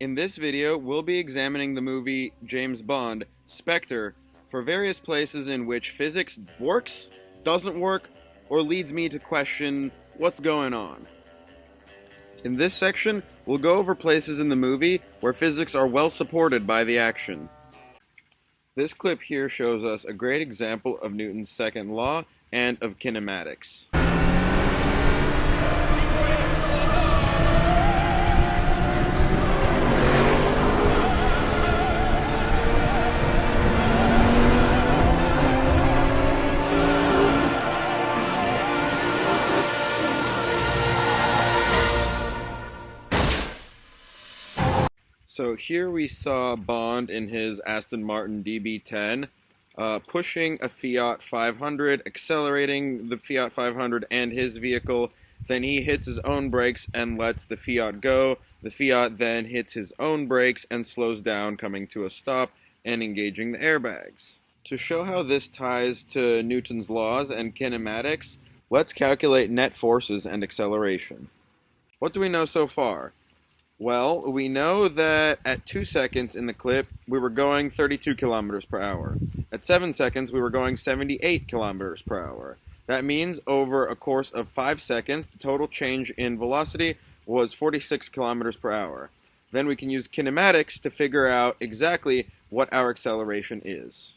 In this video, we'll be examining the movie James Bond, Spectre, for various places in which physics works, doesn't work, or leads me to question what's going on. In this section, we'll go over places in the movie where physics are well supported by the action. This clip here shows us a great example of Newton's second law and of kinematics. So here we saw Bond in his Aston Martin DB10 pushing a Fiat 500, accelerating the Fiat 500 and his vehicle. Then he hits his own brakes and lets the Fiat go. The Fiat then hits his own brakes and slows down, coming to a stop and engaging the airbags. To show how this ties to Newton's laws and kinematics, let's calculate net forces and acceleration. What do we know so far? Well, we know that at 2 seconds in the clip, we were going 32 kilometers per hour. At 7 seconds, we were going 78 kilometers per hour. That means over a course of 5 seconds, the total change in velocity was 46 kilometers per hour. Then we can use kinematics to figure out exactly what our acceleration is.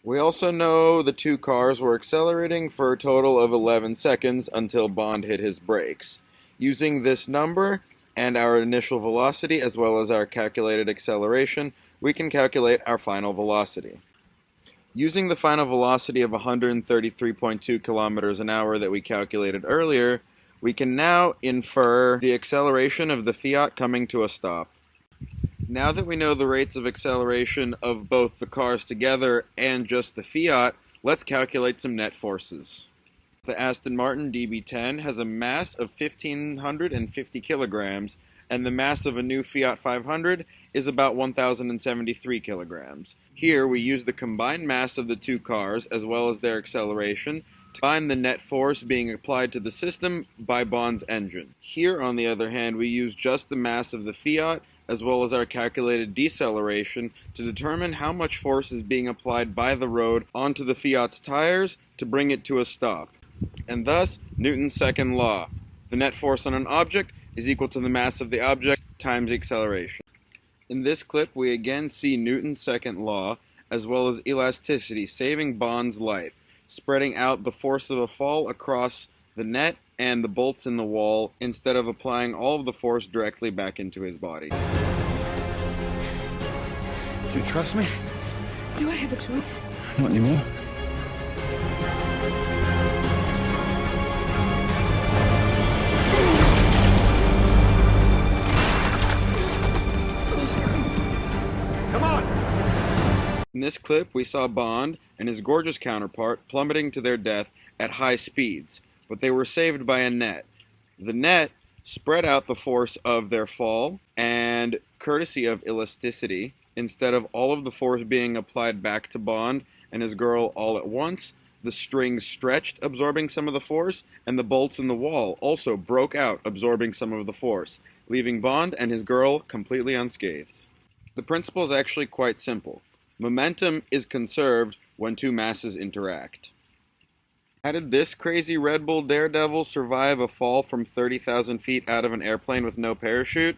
We also know the two cars were accelerating for a total of 11 seconds until Bond hit his brakes. Using this number and our initial velocity as well as our calculated acceleration, we can calculate our final velocity. Using the final velocity of 133.2 kilometers an hour that we calculated earlier, we can now infer the acceleration of the Fiat coming to a stop. Now that we know the rates of acceleration of both the cars together and just the Fiat, let's calculate some net forces. The Aston Martin DB10 has a mass of 1,550 kilograms, and the mass of a new Fiat 500 is about 1,073 kilograms. Here, we use the combined mass of the two cars, as well as their acceleration, to find the net force being applied to the system by Bond's engine. Here, on the other hand, we use just the mass of the Fiat, as well as our calculated deceleration, to determine how much force is being applied by the road onto the Fiat's tires to bring it to a stop. And thus, Newton's second law. The net force on an object is equal to the mass of the object times the acceleration. In this clip, we again see Newton's second law, as well as elasticity, saving Bond's life, spreading out the force of a fall across the net and the bolts in the wall, instead of applying all of the force directly back into his body. Do you trust me? Do I have a choice? Not anymore. In this clip, we saw Bond and his gorgeous counterpart plummeting to their death at high speeds, but they were saved by a net. The net spread out the force of their fall, and courtesy of elasticity, instead of all of the force being applied back to Bond and his girl all at once, the strings stretched, absorbing some of the force, and the bolts in the wall also broke out, absorbing some of the force, leaving Bond and his girl completely unscathed. The principle is actually quite simple. Momentum is conserved when two masses interact. How did this crazy Red Bull daredevil survive a fall from 30,000 feet out of an airplane with no parachute?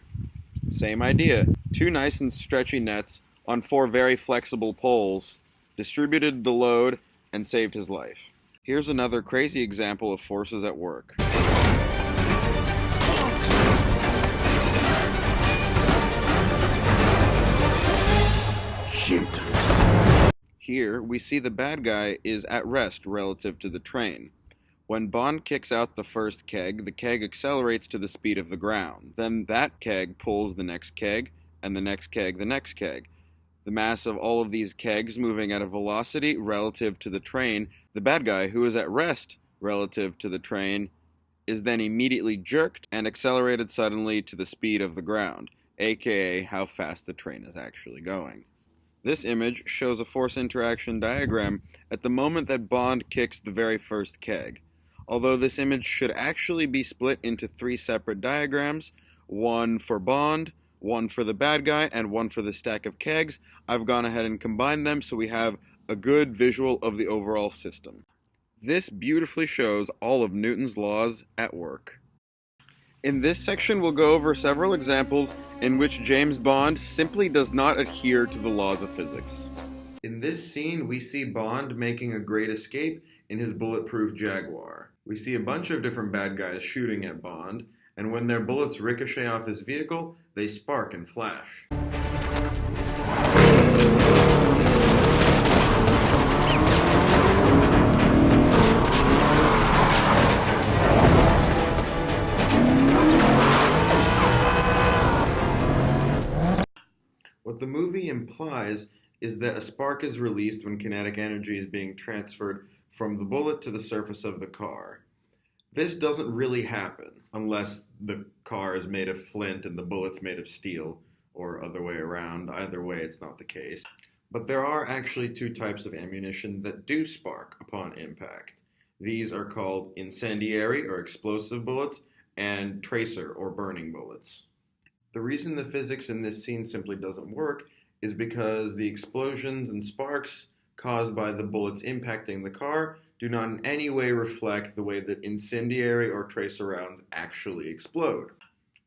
Same idea. Two nice and stretchy nets on 4 very flexible poles distributed the load and saved his life. Here's another crazy example of forces at work. Shoot. Here, we see the bad guy is at rest relative to the train. When Bond kicks out the first keg, the keg accelerates to the speed of the ground. Then that keg pulls the next keg, and the next keg the next keg. The mass of all of these kegs moving at a velocity relative to the train, the bad guy, who is at rest relative to the train, is then immediately jerked and accelerated suddenly to the speed of the ground, aka how fast the train is actually going. This image shows a force interaction diagram at the moment that Bond kicks the very first keg. Although this image should actually be split into 3 separate diagrams, one for Bond, one for the bad guy and one for the stack of kegs. I've gone ahead and combined them so we have a good visual of the overall system. This beautifully shows all of Newton's laws at work. In this section, we'll go over several examples in which James Bond simply does not adhere to the laws of physics. In this scene, we see Bond making a great escape in his bulletproof Jaguar. We see a bunch of different bad guys shooting at Bond, and when their bullets ricochet off his vehicle, they spark and flash. What the movie implies is that a spark is released when kinetic energy is being transferred from the bullet to the surface of the car. This doesn't really happen unless the car is made of flint and the bullet's made of steel, or other way around. Either way, it's not the case. But there are actually two types of ammunition that do spark upon impact. These are called incendiary or explosive bullets and tracer or burning bullets. The reason the physics in this scene simply doesn't work is because the explosions and sparks caused by the bullets impacting the car do not in any way reflect the way that incendiary or tracer rounds actually explode.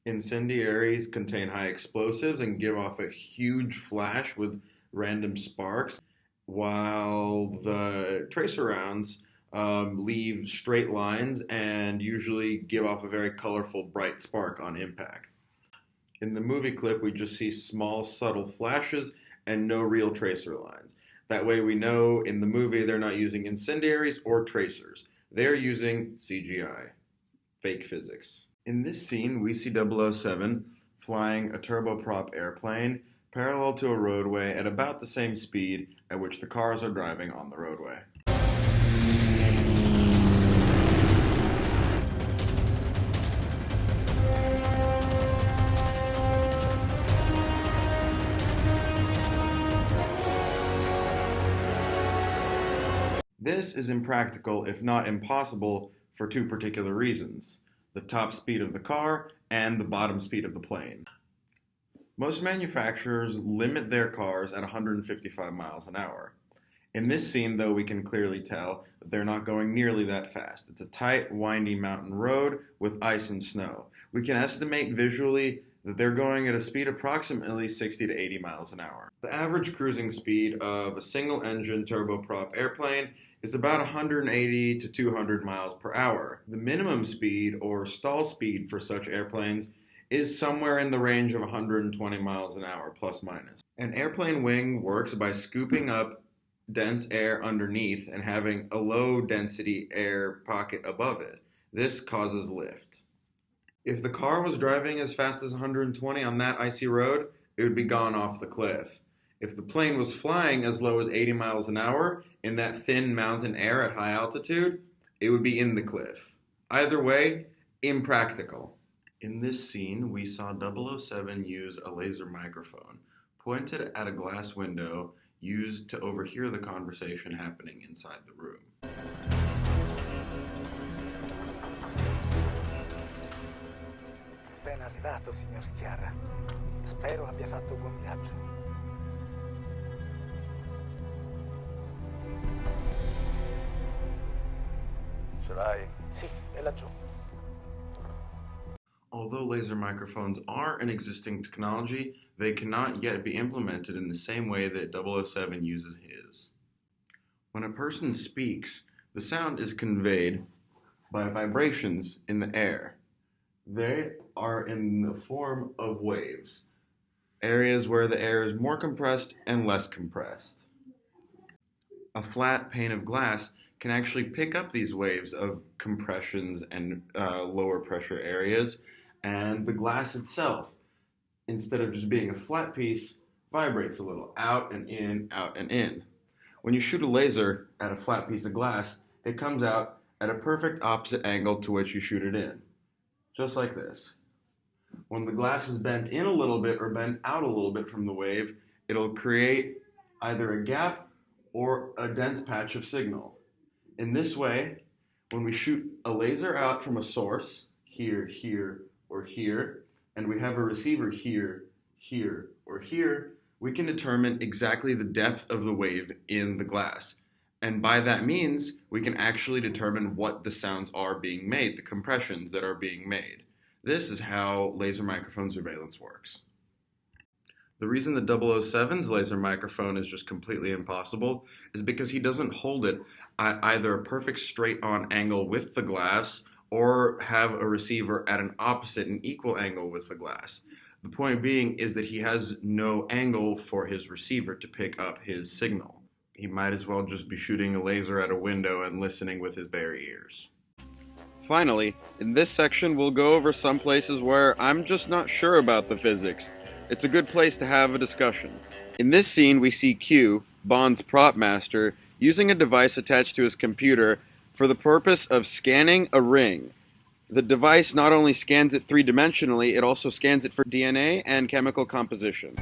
Incendiaries contain high explosives and give off a huge flash with random sparks, while the tracer rounds leave straight lines and usually give off a very colorful, bright spark on impact. In the movie clip, we just see small, subtle flashes and no real tracer lines. That way we know in the movie they're not using incendiaries or tracers. They're using CGI, fake physics. In this scene, we see 007 flying a turboprop airplane parallel to a roadway at about the same speed at which the cars are driving on the roadway. This is impractical, if not impossible, for two particular reasons: the top speed of the car and the bottom speed of the plane. Most manufacturers limit their cars at 155 miles an hour. In this scene, though, we can clearly tell that they're not going nearly that fast. It's a tight, windy mountain road with ice and snow. We can estimate visually that they're going at a speed approximately 60 to 80 miles an hour. The average cruising speed of a single-engine turboprop airplane is about 180 to 200 miles per hour. The minimum speed, or stall speed, for such airplanes is somewhere in the range of 120 miles an hour, plus minus. An airplane wing works by scooping up dense air underneath and having a low-density air pocket above it. This causes lift. If the car was driving as fast as 120 on that icy road, it would be gone off the cliff. If the plane was flying as low as 80 miles an hour in that thin mountain air at high altitude, it would be in the cliff. Either way, impractical. In this scene, we saw 007 use a laser microphone pointed at a glass window used to overhear the conversation happening inside the room. Ben arrivato, signor Schiara. Spero abbia fatto buon viaggio. Ce l'hai? Sì, è laggiù. Although laser microphones are an existing technology, they cannot yet be implemented in the same way that 007 uses his. When a person speaks, the sound is conveyed by vibrations in the air. They are in the form of waves, areas where the air is more compressed and less compressed. A flat pane of glass can actually pick up these waves of compressions and lower pressure areas, and the glass itself, instead of just being a flat piece, vibrates a little, out and in, out and in. When you shoot a laser at a flat piece of glass, it comes out at a perfect opposite angle to which you shoot it in. Just like this. When the glass is bent in a little bit or bent out a little bit from the wave, it'll create either a gap or a dense patch of signal. In this way, when we shoot a laser out from a source, here, here, or here, and we have a receiver here, here, or here, we can determine exactly the depth of the wave in the glass. And by that means, we can actually determine what the sounds are being made, the compressions that are being made. This is how laser microphone surveillance works. The reason the 007's laser microphone is just completely impossible is because he doesn't hold it at either a perfect straight-on angle with the glass or have a receiver at an opposite and equal angle with the glass. The point being is that he has no angle for his receiver to pick up his signal. He might as well just be shooting a laser at a window and listening with his bare ears. Finally, in this section we'll go over some places where I'm just not sure about the physics. It's a good place to have a discussion. In this scene, we see Q, Bond's prop master, using a device attached to his computer for the purpose of scanning a ring. The device not only scans it three-dimensionally, it also scans it for DNA and chemical composition.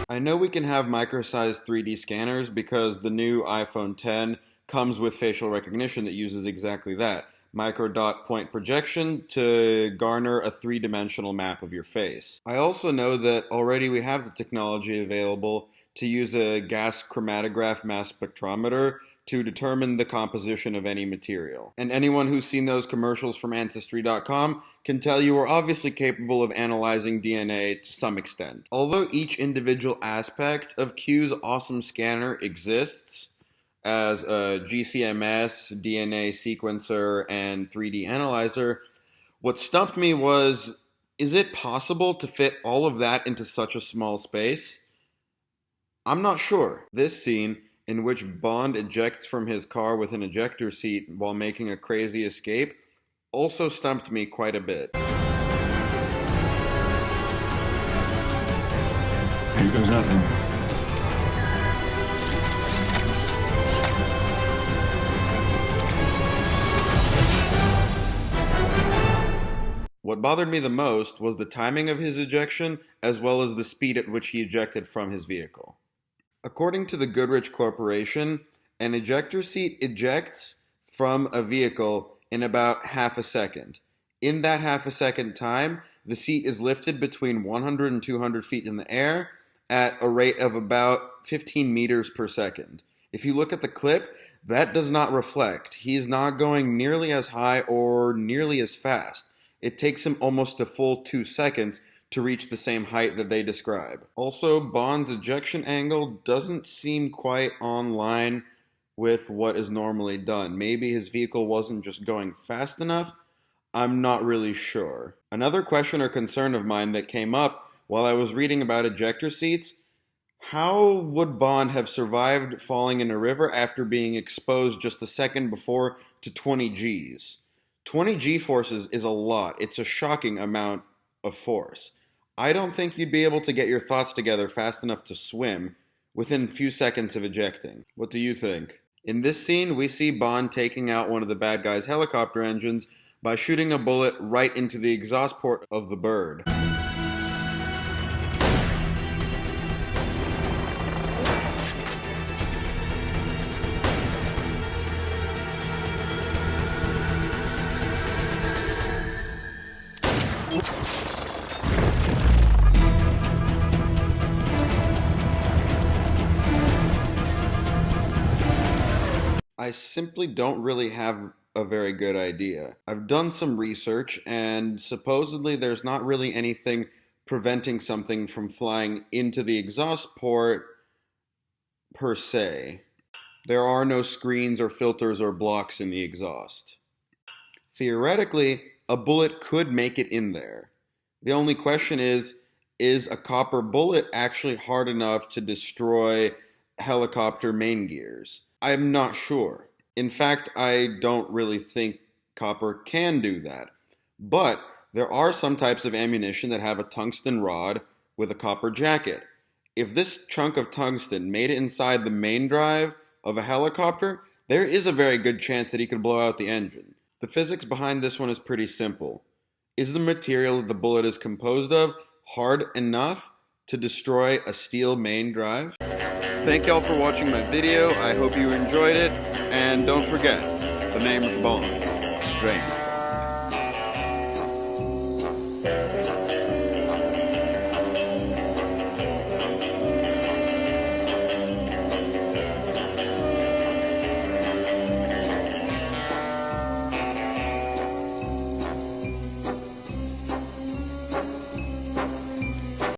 I know we can have micro-sized 3D scanners because the new iPhone X comes with facial recognition that uses exactly that, micro dot point projection to garner a three-dimensional map of your face. I also know that already we have the technology available to use a gas chromatograph mass spectrometer to determine the composition of any material. And anyone who's seen those commercials from Ancestry.com can tell you we're obviously capable of analyzing DNA to some extent. Although each individual aspect of Q's awesome scanner exists, as a GCMS, DNA sequencer, and 3D analyzer, what stumped me was, is it possible to fit all of that into such a small space? I'm not sure. This scene, in which Bond ejects from his car with an ejector seat while making a crazy escape, also stumped me quite a bit. Here goes nothing. What bothered me the most was the timing of his ejection, as well as the speed at which he ejected from his vehicle. According to the Goodrich Corporation, an ejector seat ejects from a vehicle in about half a second. In that half a second time, the seat is lifted between 100 and 200 feet in the air at a rate of about 15 meters per second. If you look at the clip, that does not reflect. He is not going nearly as high or nearly as fast. It takes him almost a full 2 seconds to reach the same height that they describe. Also, Bond's ejection angle doesn't seem quite on line with what is normally done. Maybe his vehicle wasn't just going fast enough. I'm not really sure. Another question or concern of mine that came up while I was reading about ejector seats: how would Bond have survived falling in a river after being exposed just a second before to 20 Gs? 20 G-forces is a lot. It's a shocking amount of force. I don't think you'd be able to get your thoughts together fast enough to swim within a few seconds of ejecting. What do you think? In this scene, we see Bond taking out one of the bad guy's helicopter engines by shooting a bullet right into the exhaust port of the bird. I simply don't really have a very good idea. I've done some research, and supposedly there's not really anything preventing something from flying into the exhaust port per se. There are no screens or filters or blocks in the exhaust. Theoretically, a bullet could make it in there. The only question is a copper bullet actually hard enough to destroy helicopter main gears? I'm not sure. In fact, I don't really think copper can do that. But there are some types of ammunition that have a tungsten rod with a copper jacket. If this chunk of tungsten made it inside the main drive of a helicopter, there is a very good chance that he could blow out the engine. The physics behind this one is pretty simple. Is the material that the bullet is composed of hard enough to destroy a steel main drive? Thank y'all for watching my video. I hope you enjoyed it. And don't forget, the name's Bond. James.